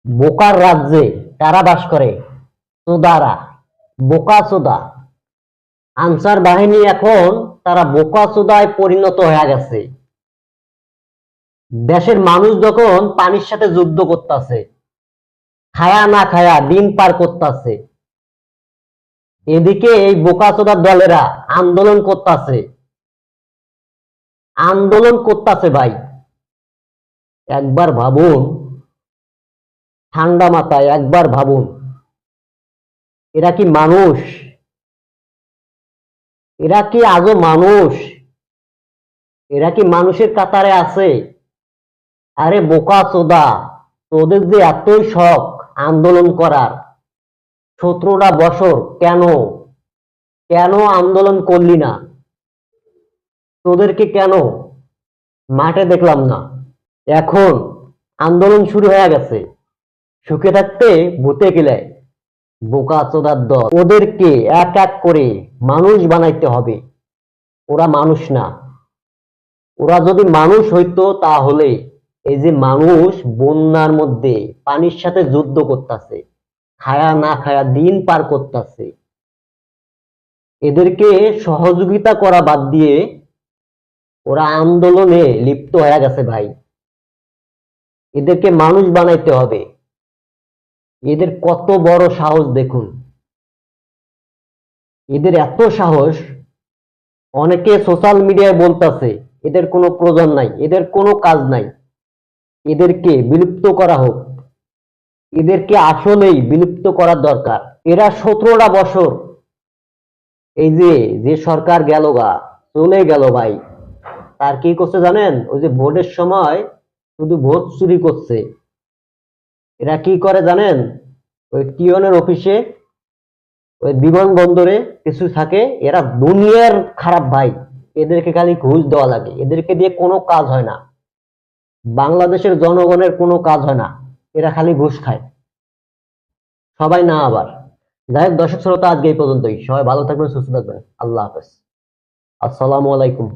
বোকার রাজ্যে কারা বাস করে? চোদারা, বোকা চোদা। আনসার বাহিনী এখন তারা বোকা চোদায় পরিণত হয়ে গেছে। দেশের মানুষ যখন পানির সাথে যুদ্ধ করতেছে, খায়া না খায়া দিন পার করতেছে, এদিকে এই বোকা চোদার দলেরা আন্দোলন করতেছে। ভাই, একবার ভাবুন, ঠান্ডা মাথায় একবার ভাবুন, এরা কি মানুষ? এরা কি আজও মানুষ? এরা কি মানুষের কাতারে আছে? আরে বোকা চোদা, তোদের যে এতই শখ আন্দোলন করার, 17টা বছর কেন কেন আন্দোলন করলি না? তোদেরকে কেন মাঠে দেখলাম না? এখন আন্দোলন শুরু হয়ে গেছে, সুখে থাকতে ভূতে গেলে। বোকা চোদার দল, ওদেরকে এক এক করে মানুষ বানাইতে হবে। ওরা মানুষ না। ওরা যদি মানুষ হইতো তাহলে এই যে মানুষ বন্যার মধ্যে পানির সাথে যুদ্ধ করতেছে, খায়া না খায়া দিন পার করতেছে, এদেরকে সহযোগিতা করা বাদ দিয়ে ওরা আন্দোলনে লিপ্ত হয়ে গেছে ভাই। এদেরকে মানুষ বানাইতে হবে। এদের কত বড় সাহস দেখুন। এদের এত সাহস, অনেকে সোশ্যাল মিডিয়ায় বলতেছে এদের কোনো প্রয়োজন নাই, এদের কোনো কাজ নাই, এদেরকে বিলুপ্ত করা হোক। এদেরকে আসলেই বিলুপ্ত করার দরকার। এরা 17টা বছর, এই যে যে সরকার গেল গা, চলে গেল ভাই, তার কি করছে জানেন? ওই যে ভোটের সময় শুধু ভোট চুরি করছে। এরা কি করে জানেন? ওই টিওনের অফিসে, ওই বিমানবন্দরে কিছু থাকে, এরা দুনিয়ার খারাপ ভাই। এদেরকে খালি ঘুষ দেওয়া লাগে, এদেরকে দিয়ে কোনো কাজ হয় না। বাংলাদেশের জনগণের কোনো কাজ হয় না, এরা খালি ঘুষ খায়। সবাই না আবার। যাই হোক দর্শক শ্রোতা, আজকে এই পর্যন্তই। সবাই ভালো থাকবেন, সুস্থ থাকবেন। আল্লাহ হাফেজ। আসসালামু আলাইকুম।